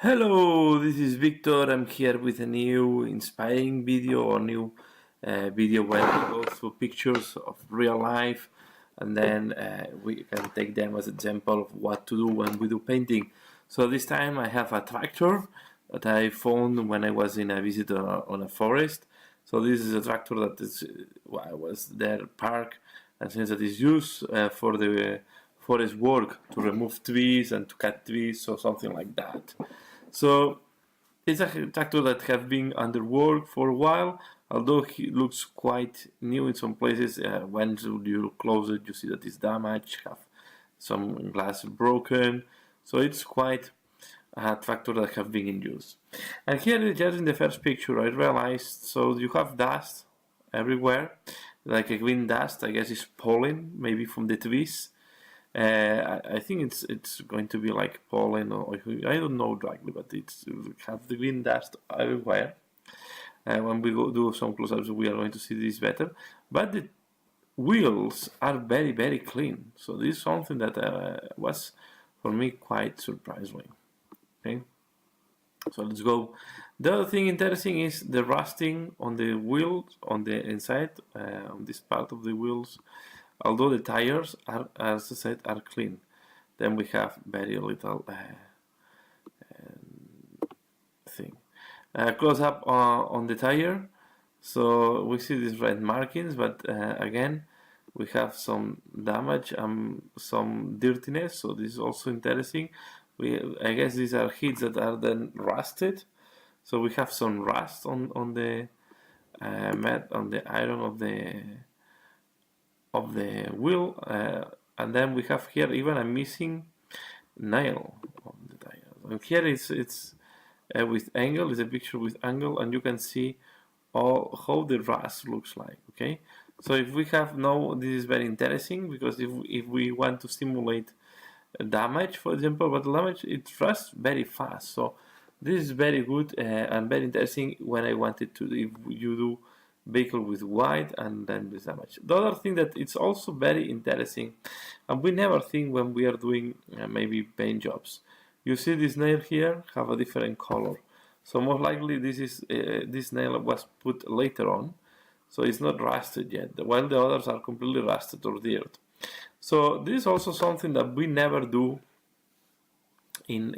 Hello, this is Victor. I'm here with a new inspiring video or new video where we go through pictures of real life and then we can take them as example of what to do when we do painting. So this time I have a tractor that I found when I was in a visit on a forest. So this is a tractor that is I was there parked and since it is used for the forest work to remove trees and to cut trees or something like that. So it's a tractor that has been under work for a while, although it looks quite new in some places. When you look closer, you see that it's damaged, have some glass broken. So it's quite a tractor that have been in use. And here, just in the first picture, I realized so you have dust everywhere, like a green dust. I guess it's pollen, maybe from the trees. I think it's going to be like pollen or I don't know exactly, but it's have the green dust everywhere. When we go do some close-ups, we are going to see this better. But the wheels are very clean. So this is something that was for me quite surprising. Okay, so let's go. The other thing interesting is the rusting on the wheels on the inside on this part of the wheels. Although the tires are, as I said, are clean, then we have very little thing. Close up on the tire, so we see these red markings, but again, we have some damage and some dirtiness. So this is also interesting. I guess these are heats that are then rusted. So we have some rust on the on the iron of the wheel, and then we have here even a missing nail on the tire. And here it's with angle. It's a picture with angle, and you can see all how the rust looks like. Okay, so if we have no, this is very interesting because if we want to simulate damage, for example, but damage it rusts very fast. So this is very good and very interesting when I wanted to. If you do vehicle with white and then with damage. The other thing that it's also very interesting, and we never think when we are doing maybe paint jobs. You see this nail here have a different color, so most likely this nail was put later on, so it's not rusted yet, while the others are completely rusted or dirt. So this is also something that we never do in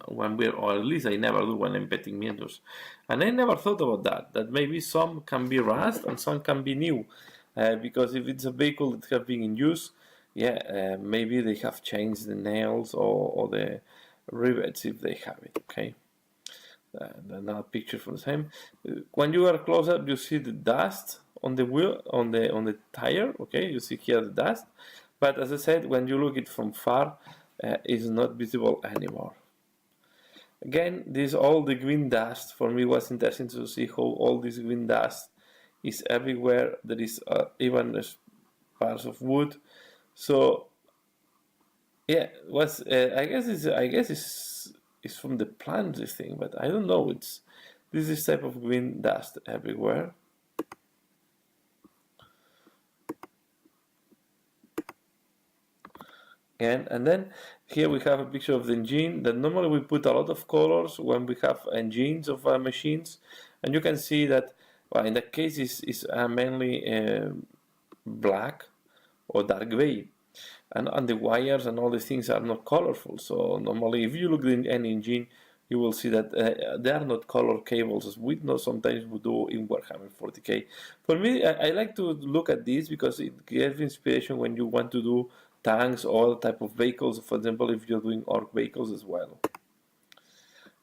when we're, or at least I never do when I'm painting miniatures, and I never thought about that maybe some can be rust and some can be new, because if it's a vehicle that have been in use, yeah, maybe they have changed the nails or the rivets if they have it. Okay, another picture from the same. When you are close up, you see the dust on the wheel on the tire. Okay, you see here the dust, but as I said, when you look it from far, is not visible anymore. Again, this all the green dust for me was interesting to see how all this green dust is everywhere. There is even parts of wood. So yeah, was I guess it's from the plant this thing, but I don't know. It's this type of green dust everywhere. And then here we have a picture of the engine that normally we put a lot of colors when we have engines of machines, and you can see that well, in that case is mainly black or dark gray, and the wires and all these things are not colorful. So normally if you look in an engine, you will see that they are not color cables as we know sometimes we do in Warhammer 40k. For me, I like to look at this because it gives inspiration when you want to do tanks or other type of vehicles. For example, if you're doing orc vehicles as well.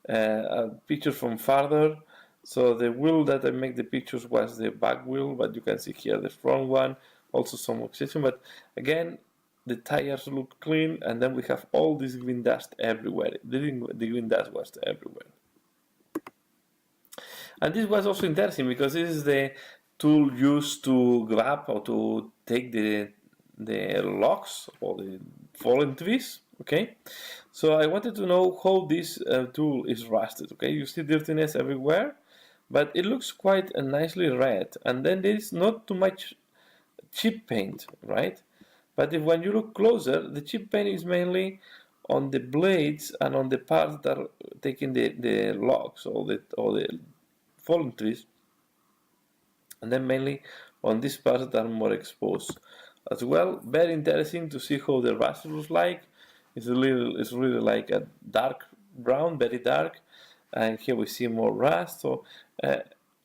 A picture from farther. So the wheel that I make the pictures was the back wheel, but you can see here the front one, also some oxidation. But again, the tires look clean, and then we have all this green dust everywhere. The green dust was everywhere. And this was also interesting because this is the tool used to grab or to take the logs or the fallen trees. Okay, so I wanted to know how this tool is rusted. Okay, you see dirtiness everywhere, but it looks quite nicely red, and then there is not too much chip paint, right? But when you look closer, the chip paint is mainly on the blades and on the parts that are taking the logs or the fallen trees, and then mainly on these parts that are more exposed. As well, very interesting to see how the rust looks like. It's really like a dark brown, very dark, and here we see more rust. So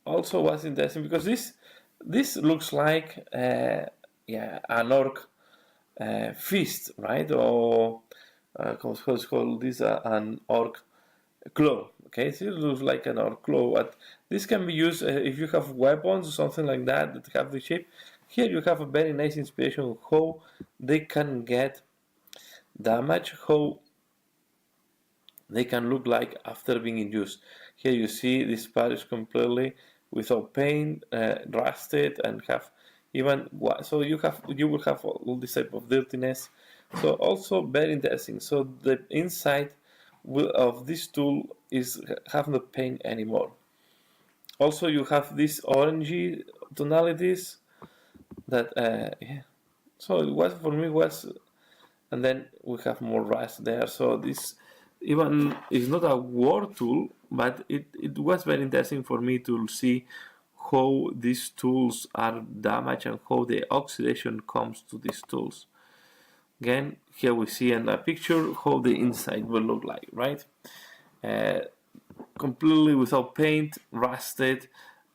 also what's interesting, because this looks like yeah, an orc fist, right? Or what's called this an orc claw. Okay, so it looks like an orc claw. But this can be used if you have weapons or something like that that have the shape. Here you have a very nice inspiration of how they can get damage, how they can look like after being in use. Here you see this part is completely without paint, rusted, and have even so you will have all this type of dirtiness. So also very interesting. So the inside of this tool is have no paint anymore. Also you have these orangey tonalities that yeah. So it was for me was, and then we have more rust there. So this even is not a war tool, but it was very interesting for me to see how these tools are damaged and how the oxidation comes to these tools. Again, here we see in the picture how the inside will look like, right? Uh, Completely without paint, rusted,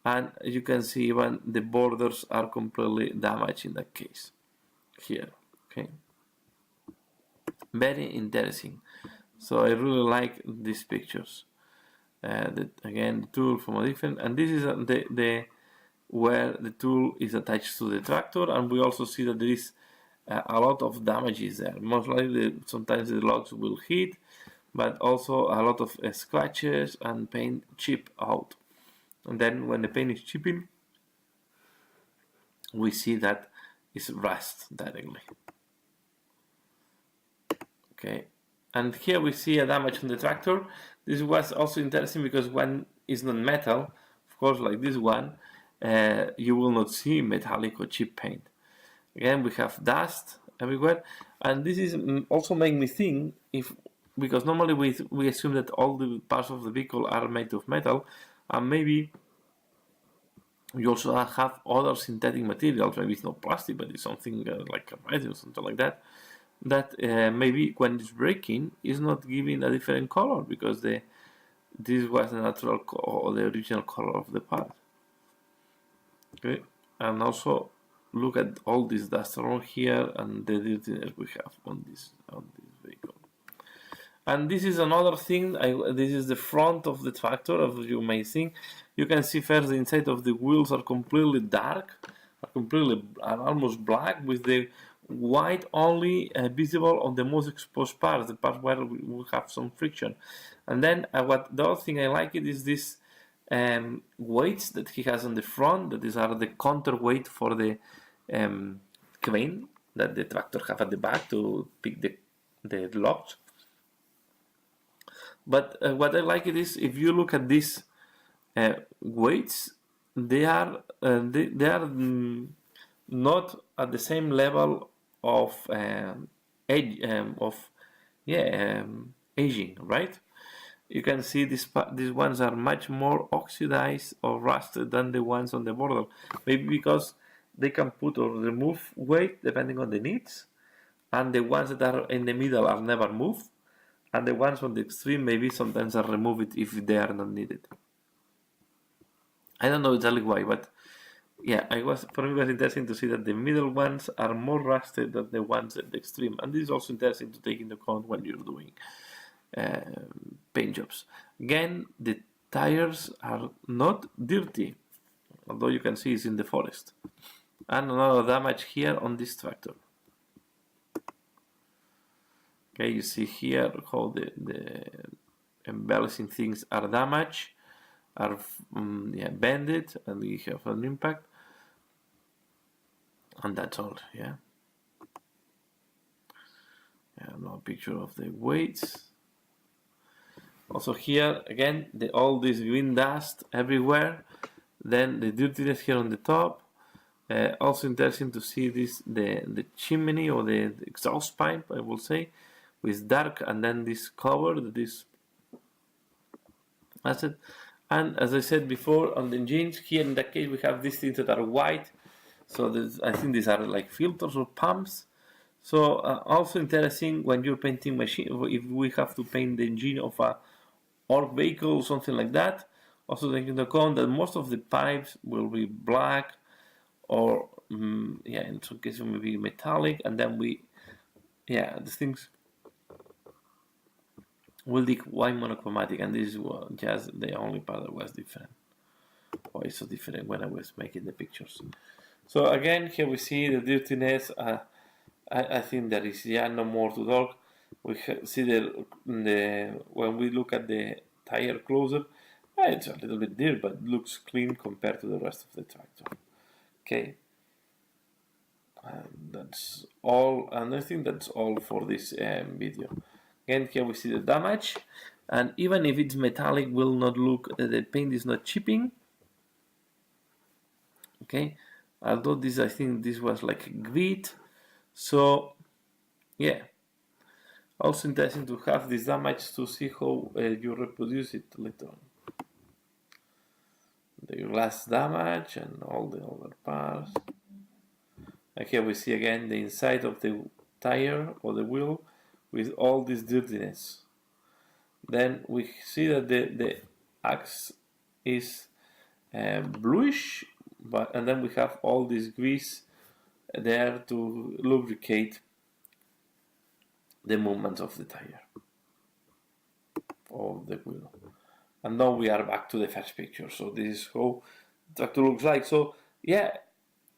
and you can see even the borders are completely damaged in that case. Here, okay. Very interesting. So I really like these pictures. Again, the tool from a different, and this is the where the tool is attached to the tractor, and we also see that there is a lot of damages there. Most likely, sometimes the logs will hit, but also a lot of scratches and paint chip out. And then when the paint is chipping, we see that it's rust directly. Okay, and here we see a damage on the tractor. This was also interesting because when it's not metal, of course, like this one, you will not see metallic or chip paint. Again, we have dust everywhere, and this is also make me think if, because normally we assume that all the parts of the vehicle are made of metal, and maybe you also have other synthetic materials. Maybe it's not plastic, but it's something like a resin or something like that. That maybe when it's breaking is not giving a different color because this was the natural or the original color of the part. Okay, and also look at all this dust around here and the dirtiness we have on this vehicle. And this is another thing. This is the front of the tractor, as you may think. You can see first the inside of the wheels are completely dark, are almost black, with the white only visible on the most exposed parts, the parts where we have some friction. And then what the other thing I like it is this weights that he has on the front. That these are the counterweight for the crane that the tractor have at the back to pick the logs. But what I like it is if you look at these weights, they are not at the same level of aging, right? You can see these ones are much more oxidized or rusted than the ones on the border. Maybe because they can put or remove weight depending on the needs, and the ones that are in the middle are never moved, and the ones on the extreme maybe sometimes are removed if they are not needed. I don't know exactly why, but yeah, for me it was interesting to see that the middle ones are more rusted than the ones at the extreme, and this is also interesting to take into account when you're doing paint jobs. Again, the tires are not dirty, although you can see it's in the forest. And another damage here on this tractor. Okay, you see here how the embellishing things are damaged, are bended, and we have an impact. And that's all, yeah. Now a picture of the weights. Also here, again, all this green dust everywhere. Then the dirtiness here on the top. Also interesting to see this, the chimney or the exhaust pipe, I will say, with dark and then this cover, this asset. And as I said before, on the engines, here in that case we have these things that are white. So I think these are like filters or pumps. So also interesting when you're painting machine, if we have to paint the engine of a orc vehicle or something like that. Also take into account that most of the pipes will be black or yeah, in some cases maybe metallic, and then the things will be white monochromatic, and this is just the only part that was different. Why it's so different when I was making the pictures. So again, here we see the dirtiness. I think there is no more to talk. We see when we look at the tire closer, it's a little bit dirty, but it looks clean compared to the rest of the tractor. Okay, and that's all. And I think that's all for this video. Again, here we see the damage, and even if it's metallic, will not look. The paint is not chipping. Okay, although this, I think this was like grit. So yeah, also interesting to have this damage to see how you reproduce it later on. The glass damage and all the other parts. And here we see again the inside of the tire or the wheel with all this dirtiness. Then we see that the axe is bluish, and then we have all this grease there to lubricate the movements of the tire of the wheel. And now we are back to the first picture. So this is how the tractor looks like. So yeah,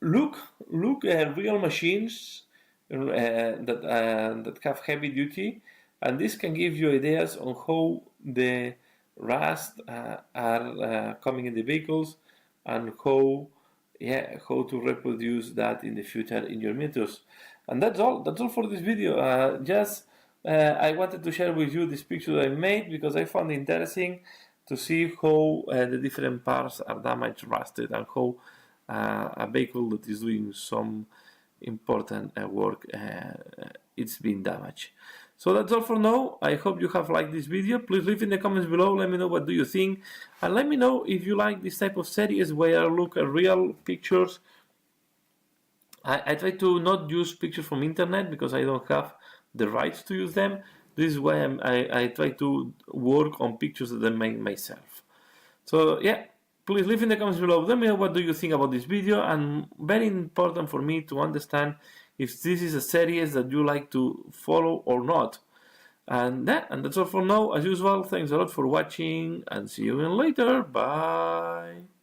look real machines that have heavy duty, and this can give you ideas on how the rust are coming in the vehicles, and how to reproduce that in the future in your meters. And that's all for this video. I wanted to share with you this picture that I made because I found it interesting to see how the different parts are damaged, rusted, and how a vehicle that is doing some important work it's been damaged. So that's all for now. I hope you have liked this video. Please leave in the comments below. Let me know what do you think, and let me know if you like this type of series where I look at real pictures. I try to not use pictures from internet because I don't have the rights to use them. This is why I try to work on pictures that I make myself. So yeah, please leave in the comments below. Let me know what do you think about this video, and very important for me to understand if this is a series that you like to follow or not. And that's all for now. As usual, thanks a lot for watching, and see you again later. Bye.